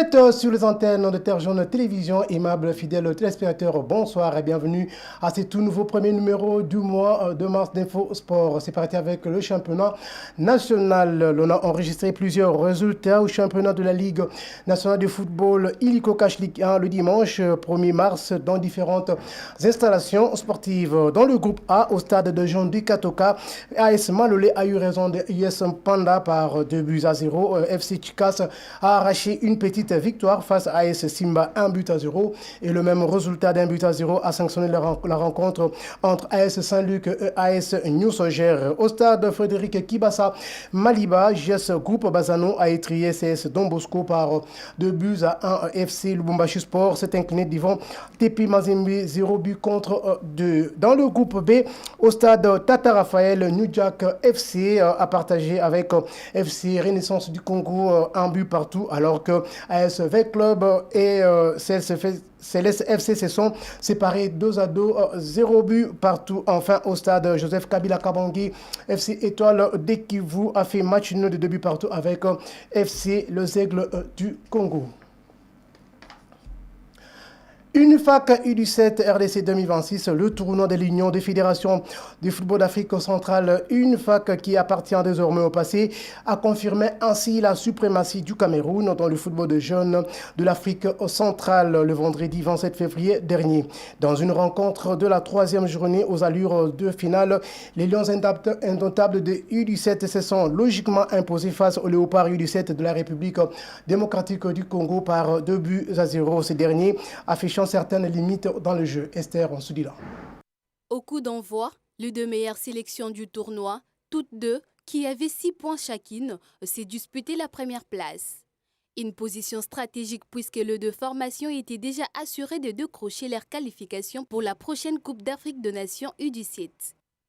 êtes sur les antennes de Terre Jaune Télévision, aimables fidèles téléspectateurs, bonsoir et bienvenue à ce tout nouveau premier numéro du mois de mars d'Info Sport. C'est parti avec le championnat national. On a enregistré plusieurs résultats au championnat de la Ligue nationale de football Illico Cash Ligue 1 le dimanche 1er mars dans différentes installations sportives. Dans le groupe A, au stade de Jean du Katoka, AS Malolé a eu raison de US Panda par 2-0. FC Chikas a arraché une petite victoire face à AS Simba 1-0 et le même résultat d'1-0 a sanctionné la rencontre entre AS Saint-Luc et AS Newsoger. Au stade Frédéric Kibassa Maliba, GS Groupe Bazano a étrié CS Don Bosco par 2-1. FC Lubumbashi Sport s'est incliné devant TP Mazembe 0 but contre 2. Dans le groupe B, au stade Tata Raphaël, New Jack FC a partagé avec FC Renaissance du Congo un but partout, alors que AS V Club et Céleste FC se sont séparés 2-2, 0 but partout. Enfin, au stade Joseph Kabila Kabangi, FC Étoile d'Ekivu a fait match nul de 2 buts partout avec FC Les Aigles du Congo. UNIFAC U17 RDC 2026, le tournoi de l'Union des fédérations du football d'Afrique centrale, UNIFAC qui appartient désormais au passé, a confirmé ainsi la suprématie du Cameroun dans le football de jeunes de l'Afrique centrale le vendredi 27 février dernier. Dans une rencontre de la troisième journée aux allures de finale, les Lions indomptables de U17 se sont logiquement imposés face aux Léopards U17 de la République démocratique du Congo par 2-0. Ces derniers affichant certaines limites dans le jeu. Esther Onsoudila. Au coup d'envoi, les deux meilleures sélections du tournoi, toutes deux qui avaient 6 points chacune, s'est disputé la première place. Une position stratégique puisque les deux formations étaient déjà assurées de décrocher leur qualification pour la prochaine Coupe d'Afrique de Nations U17.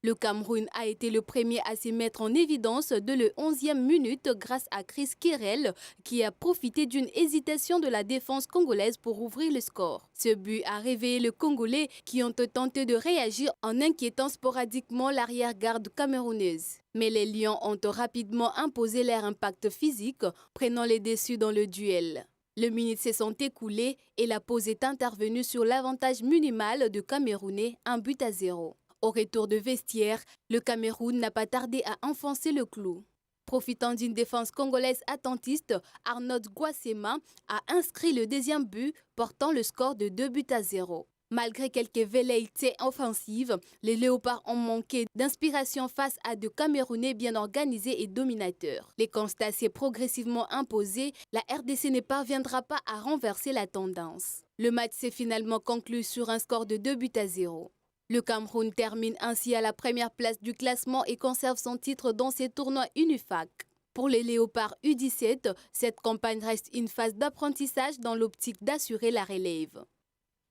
Le Cameroun a été le premier à se mettre en évidence de la 11e minute grâce à Chris Kirel qui a profité d'une hésitation de la défense congolaise pour ouvrir le score. Ce but a réveillé les Congolais qui ont tenté de réagir en inquiétant sporadiquement l'arrière-garde camerounaise. Mais les Lions ont rapidement imposé leur impact physique, prenant les dessus dans le duel. Les minutes se sont écoulées et la pause est intervenue sur l'avantage minimal de Camerounais, 1-0. Au retour de vestiaire, le Cameroun n'a pas tardé à enfoncer le clou. Profitant d'une défense congolaise attentiste, Arnaud Guassema a inscrit le deuxième but, portant le score de 2-0. Malgré quelques velléités offensives, les Léopards ont manqué d'inspiration face à des Camerounais bien organisés et dominateurs. Les constats s'est progressivement imposés, la RDC ne parviendra pas à renverser la tendance. Le match s'est finalement conclu sur un score de 2-0. Le Cameroun termine ainsi à la première place du classement et conserve son titre dans ces tournois UNIFAC. Pour les Léopards U17, cette campagne reste une phase d'apprentissage dans l'optique d'assurer la relève.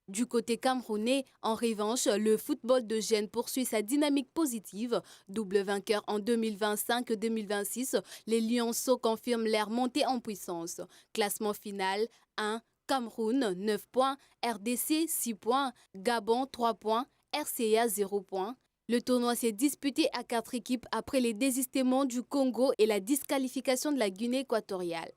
Du côté camerounais, en revanche, le football de jeunes poursuit sa dynamique positive. Double vainqueur en 2025-2026, les Lionceaux confirment leur montée en puissance. Classement final 1, Cameroun 9 points, RDC 6 points, Gabon 3 points, RCA 0 points. Le tournoi s'est disputé à 4 équipes après les désistements du Congo et la disqualification de la Guinée équatoriale.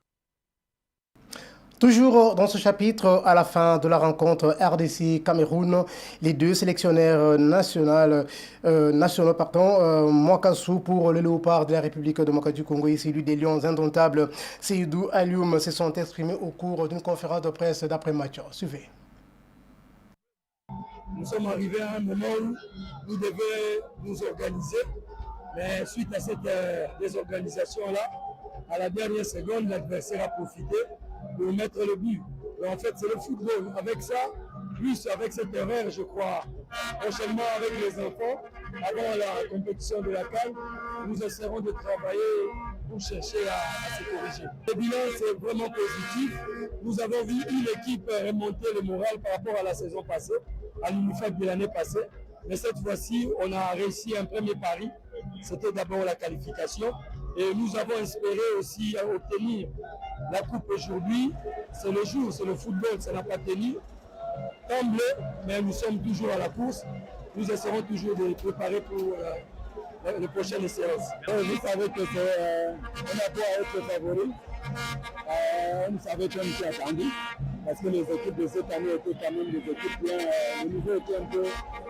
Toujours dans ce chapitre, à la fin de la rencontre RDC-Cameroun, les deux sélectionnaires nationaux, Mwakasu pour le Léopard de la République démocratique du Congo et celui des Lions indomptables, Seydou Alioum, se sont exprimés au cours d'une conférence de presse d'après-match. Suivez. Nous sommes arrivés à un moment où nous devions nous organiser, mais suite à cette désorganisation-là, à la dernière seconde, l'adversaire a profité de mettre le but. Mais en fait, c'est le football. Avec ça, plus avec cette erreur, je crois, prochainement avec les enfants, avant la compétition de la CAN, nous essaierons de travailler pour chercher à se corriger. Le bilan, c'est vraiment positif. Nous avons vu une équipe remonter le moral par rapport à la saison passée, à l'UNIFAC de l'année passée. Mais cette fois-ci, on a réussi un premier pari. C'était d'abord la qualification. Et nous avons espéré aussi obtenir la coupe aujourd'hui. C'est le jour, c'est le football, ça n'a pas tenu. Tant bleu, mais nous sommes toujours à la course. Nous essaierons toujours de préparer pour les prochaines séances. Vous savez que on a beau être favori, On savait qu'on était attendu parce que les équipes de cette année étaient quand même des équipes bien. Le niveau était un peu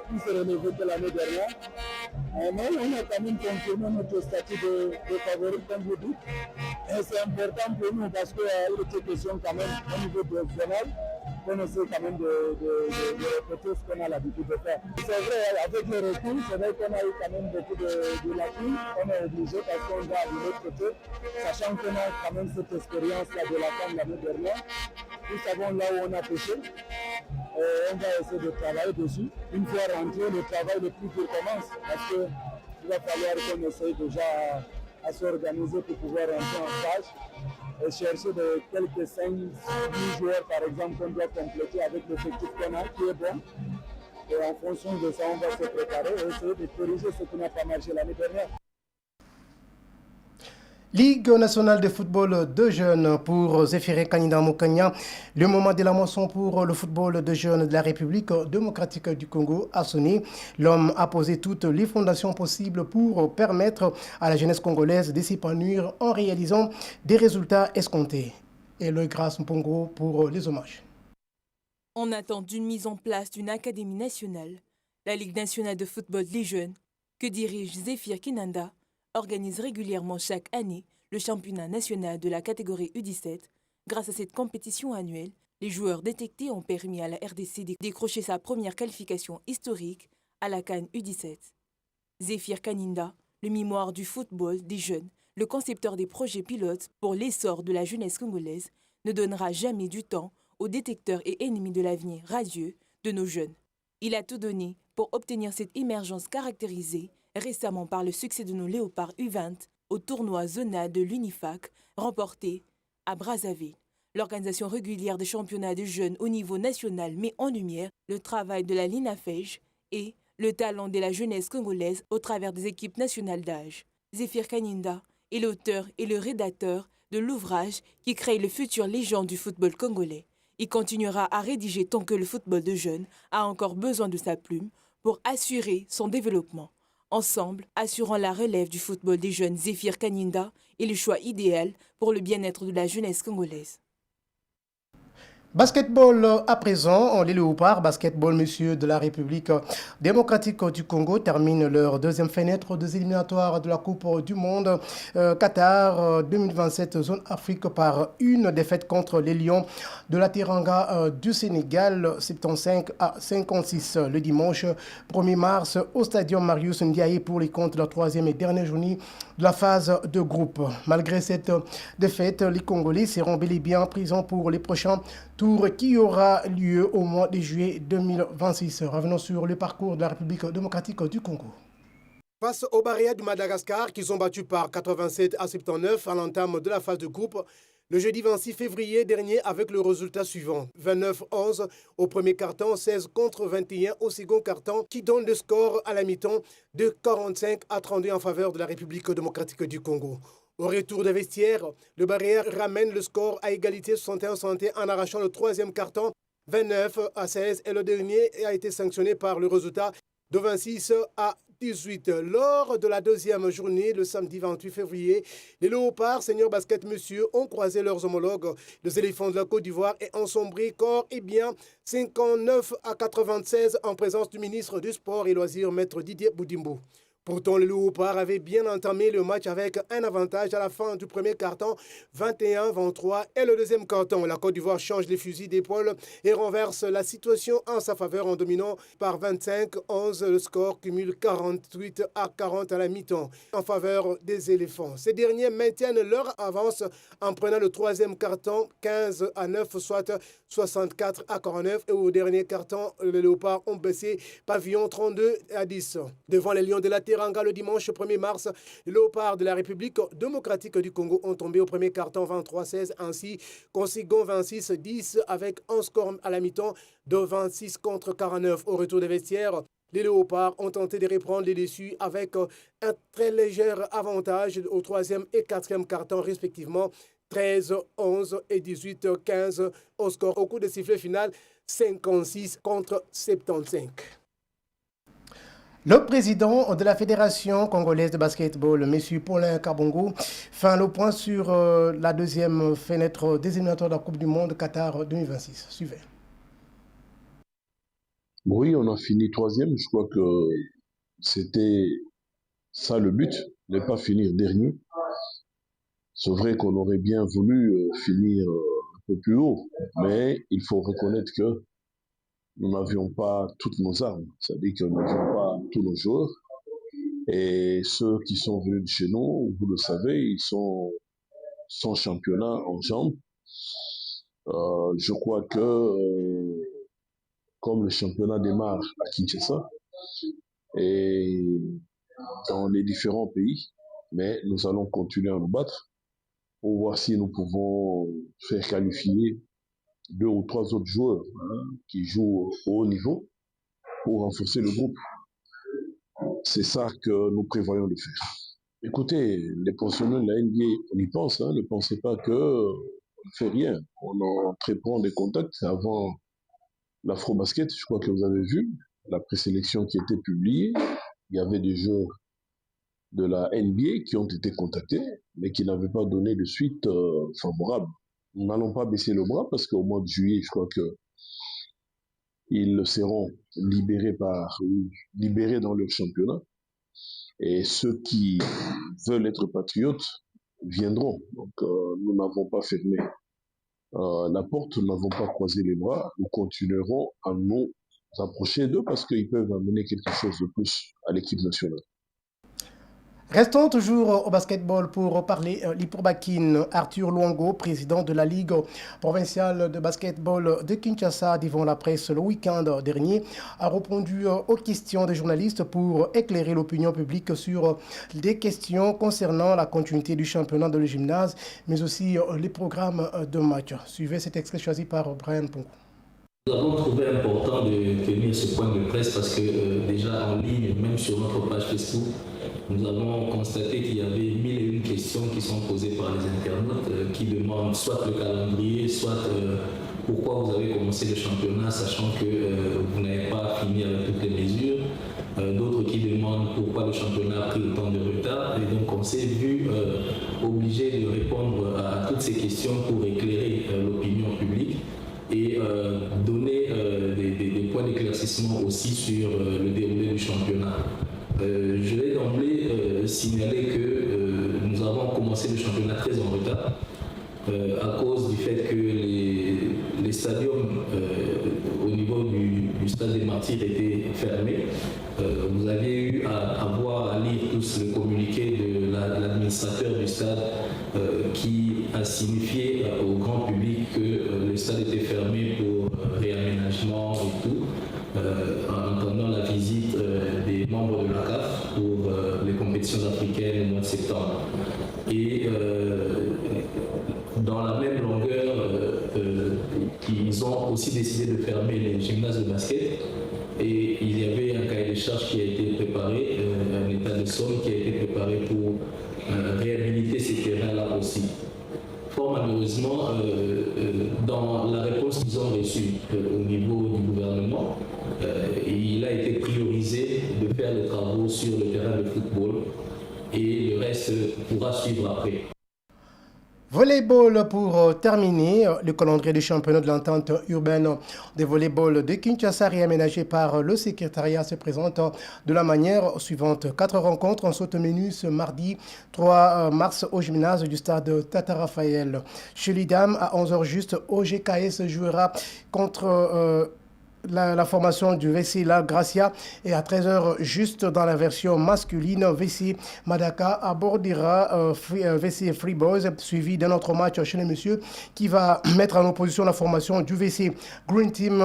plus relevé que l'année dernière. Mais on a quand même confirmé notre statut de favori comme vous dites. Et c'est important pour nous parce qu'il était question quand même au niveau professionnel qu'on essaie quand même de répéter ce qu'on a l'habitude de faire. C'est vrai, avec le recul, c'est vrai qu'on a eu quand même beaucoup de lacunes. On est obligé parce qu'on va de l'autre côté, sachant qu'on a quand même cette expérience-là de la fin de l'année dernière. Nous savons là où on a péché. On va essayer de travailler dessus. Une fois rentré, le travail le plus dur commence parce qu'il va falloir qu'on essaye déjà à s'organiser pour pouvoir rentrer en stage et chercher quelques 5-10 joueurs par exemple qu'on doit compléter avec l'effectif qu'on a qui est bon. Et en fonction de ça, on va se préparer et essayer de corriger ce qui n'a pas marché l'année dernière. Ligue nationale de football de jeunes pour Zéphiré Kanida Moukania. Le moment de la moisson pour le football de jeunes de la République démocratique du Congo a sonné. L'homme a posé toutes les fondations possibles pour permettre à la jeunesse congolaise de s'épanouir en réalisant des résultats escomptés. Et le grâce Mpongo pour les hommages. En attente d'une mise en place d'une académie nationale, la Ligue nationale de football des jeunes, que dirige Zéphir Kinanda, organise régulièrement chaque année le championnat national de la catégorie U17. Grâce à cette compétition annuelle, les joueurs détectés ont permis à la RDC de décrocher sa première qualification historique à la CAN U17. Zéphir Kaninda, le mémoire du football des jeunes, le concepteur des projets pilotes pour l'essor de la jeunesse congolaise, ne donnera jamais du temps aux détecteurs et ennemis de l'avenir radieux de nos jeunes. Il a tout donné pour obtenir cette émergence caractérisée récemment par le succès de nos léopards U20 au tournoi zonal de l'UNIFAC remporté à Brazzaville. L'organisation régulière des championnats de jeunes au niveau national met en lumière le travail de la LINAFEJ et le talent de la jeunesse congolaise au travers des équipes nationales d'âge. Zéphir Kaninda est l'auteur et le rédacteur de l'ouvrage qui crée le futur légende du football congolais. Il continuera à rédiger tant que le football de jeunes a encore besoin de sa plume pour assurer son développement. Ensemble, assurant la relève du football des jeunes, Zéphir Kaninda est le choix idéal pour le bien-être de la jeunesse congolaise. Basketball à présent, les Léopards, basketball monsieur de la République démocratique du Congo termine leur deuxième fenêtre des éliminatoires de la Coupe du Monde Qatar 2027 zone Afrique par une défaite contre les Lions de la Teranga du Sénégal 75-56 le dimanche 1er mars au stadium Marius Ndiaye pour les comptes de la troisième et dernière journée de la phase de groupe. Malgré cette défaite, les Congolais seront bel et bien en prison pour les prochains tours qui aura lieu au mois de juillet 2026. Revenons sur le parcours de la République démocratique du Congo. Face aux barrières du Madagascar qui sont battus par 87-79 à l'entame de la phase de groupe, le jeudi 26 février dernier avec le résultat suivant. 29-11 au premier carton, 16 contre 21 au second carton qui donne le score à la mi-temps de 45-32 en faveur de la République démocratique du Congo. Au retour des vestiaires, le barrière ramène le score à égalité 61-61 en arrachant le troisième carton 29-16 et le dernier a été sanctionné par le résultat de 26-18. Lors de la deuxième journée, le samedi 28 février, les Léopards, senior basket monsieur, ont croisé leurs homologues, les éléphants de la Côte d'Ivoire et ont sombré corps et bien 59-96 en présence du ministre du Sport et Loisirs, maître Didier Boudimbo. Pourtant, le Léopard avait bien entamé le match avec un avantage à la fin du premier carton, 21-23. Et le deuxième carton, la Côte d'Ivoire change les fusils d'épaule et renverse la situation en sa faveur en dominant par 25-11. Le score cumule 48-40 à la mi-temps en faveur des éléphants. Ces derniers maintiennent leur avance en prenant le troisième carton, 15-9, soit 64-49. Et au dernier carton, les Léopards ont baissé pavillon 32-10. Devant les Lions de la Teranga le dimanche 1er mars, les Léopards de la République démocratique du Congo ont tombé au premier carton 23-16, ainsi qu'au second 26-10 avec un score à la mi-temps de 26 contre 49. Au retour des vestiaires, les Léopards ont tenté de reprendre les dessus avec un très léger avantage au troisième et quatrième carton respectivement, 13-11 et 18-15 au score au coup de sifflet final 56 contre 75. Le président de la Fédération congolaise de basketball, M. Paulin Kabongo, fait le point sur la deuxième fenêtre des éliminatoires de la Coupe du Monde Qatar 2026. Suivez. Oui, on a fini troisième. Je crois que c'était ça le but, ne pas finir dernier. C'est vrai qu'on aurait bien voulu finir un peu plus haut, mais il faut reconnaître que nous n'avions pas toutes nos armes, c'est-à-dire que nous n'avions pas tous nos joueurs. Et ceux qui sont venus de chez nous, vous le savez, ils sont sans championnat en jambes. Je crois que comme le championnat démarre à Kinshasa et dans les différents pays, mais nous allons continuer à nous battre pour voir si nous pouvons faire qualifier 2 ou 3 autres joueurs qui jouent au haut niveau pour renforcer le groupe. C'est ça que nous prévoyons de faire. Écoutez, les pensionnés de la NBA, on y pense, ne pensez pas qu'on ne fait rien. On entreprend des contacts avant l'Afro-Basket, je crois que vous avez vu la présélection qui était publiée. Il y avait des joueurs de la NBA qui ont été contactés, mais qui n'avaient pas donné de suite favorable. Nous n'allons pas baisser le bras parce qu'au mois de juillet, je crois qu'ils seront libérés dans leur championnat. Et ceux qui veulent être patriotes viendront. Donc nous n'avons pas fermé la porte, nous n'avons pas croisé les bras. Nous continuerons à nous approcher d'eux parce qu'ils peuvent amener quelque chose de plus à l'équipe nationale. Restons toujours au basketball pour parler l'Ipurbakin. Arthur Luongo, président de la Ligue provinciale de basketball de Kinshasa, devant la presse le week-end dernier, a répondu aux questions des journalistes pour éclairer l'opinion publique sur des questions concernant la continuité du championnat de le gymnase, mais aussi les programmes de match. Suivez cet extrait choisi par Brian Pongo. Nous avons trouvé important de tenir ce point de presse parce que déjà en ligne, même sur notre page Facebook, nous avons constaté qu'il y avait 1001 questions qui sont posées par les internautes qui demandent soit le calendrier, soit pourquoi vous avez commencé le championnat sachant que vous n'avez pas fini avec toutes les mesures. D'autres qui demandent pourquoi le championnat a pris autant de retard. Et donc on s'est vu obligé de répondre à toutes ces questions pour éclairer l'opinion publique et donner des points d'éclaircissement aussi sur le déroulé du championnat. Je vais d'emblée signaler que nous avons commencé le championnat très en retard à cause du fait que les stadiums au niveau du stade des Martyrs étaient fermés. Vous avez eu à lire tous le communiqué de l'administrateur du stade qui a signifié au grand public que le stade était fermé pour réaménagement et tout, en attendant la visite des membres de la CAF pour les compétitions africaines au mois de septembre. Et dans la même longueur, ils ont aussi décidé de fermer les gymnases de basket. Et il y avait un cahier de charges qui a été préparé, un état de somme qui a été préparé pour réhabiliter ces terrains-là aussi. Fort malheureusement, dans la réponse qu'ils ont reçue au niveau du gouvernement, il a été priorisé de faire les travaux sur le terrain de football et le reste pourra suivre après. Volleyball pour terminer, le calendrier du championnat de l'entente urbaine de volleyball de Kinshasa réaménagé par le secrétariat se présente de la manière suivante. 4 rencontres en saute-menu ce mardi 3 mars au gymnase du stade Tata Raphaël. Chez les dames, à 11h juste, OGKS jouera contre la formation du VC La Gracia et à 13h juste dans la version masculine, VC Madaka abordera VC Free Boys suivi d'un autre match chez les messieurs qui va mettre en opposition la formation du VC Green Team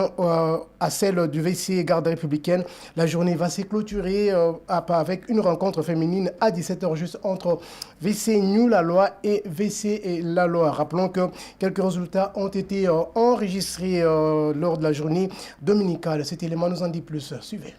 à celle du VC Garde républicaine. La journée va se clôturer avec une rencontre féminine à 17h juste entre VC New La Loi et VC et La Loi. Rappelons que quelques résultats ont été enregistrés lors de la journée dominicale. Cet élément nous en dit plus. Suivez.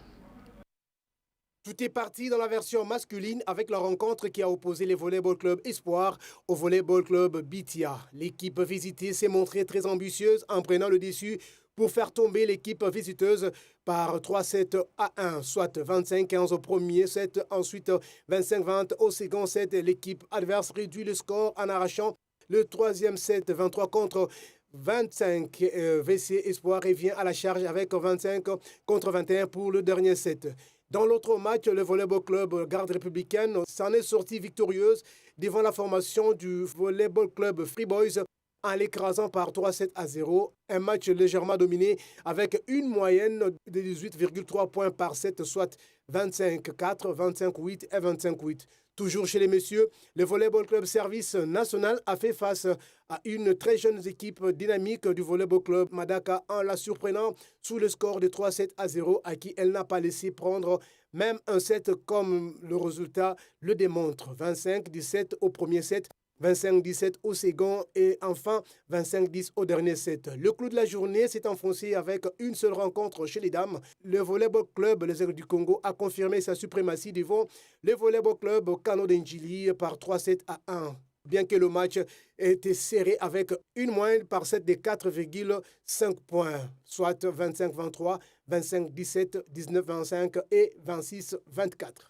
Tout est parti dans la version masculine avec la rencontre qui a opposé les Volleyball Club Espoir au Volleyball Club Bitia. L'équipe visitée s'est montrée très ambitieuse en prenant le dessus pour faire tomber l'équipe visiteuse par 3-7 à 1, soit 25-15 au premier set, ensuite 25-20 au second set. L'équipe adverse réduit le score en arrachant le troisième set, 23 contre 25. VC Espoir revient à la charge avec 25 contre 21 pour le dernier set. Dans l'autre match, le Volleyball Club Garde républicaine s'en est sorti victorieuse devant la formation du Volleyball Club Free Boys en l'écrasant par 3-7 à 0. Un match légèrement dominé avec une moyenne de 18,3 points par set, soit 25-4, 25-8 et 25-8. Toujours chez les messieurs, le Volleyball Club Service National a fait face à une très jeune équipe dynamique du Volleyball Club Madaka en la surprenant sous le score de 3-7 à 0 à qui elle n'a pas laissé prendre même un set comme le résultat le démontre. 25-17 au premier set, 25-17 au second et enfin 25-10 au dernier set. Le clou de la journée s'est enfoncé avec une seule rencontre chez les dames. Le Volleyball Club Les Aigles du Congo a confirmé sa suprématie devant le Volleyball Club Kano d'Njili par 3-7 à 1. Bien que le match ait été serré avec une moyenne par set de 4,5 points, soit 25-23, 25-17, 19-25 et 26-24.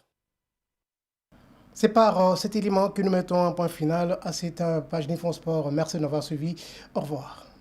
C'est par cet élément que nous mettons un point final à cette page d'Infosport. Merci de nous avoir suivis. Au revoir.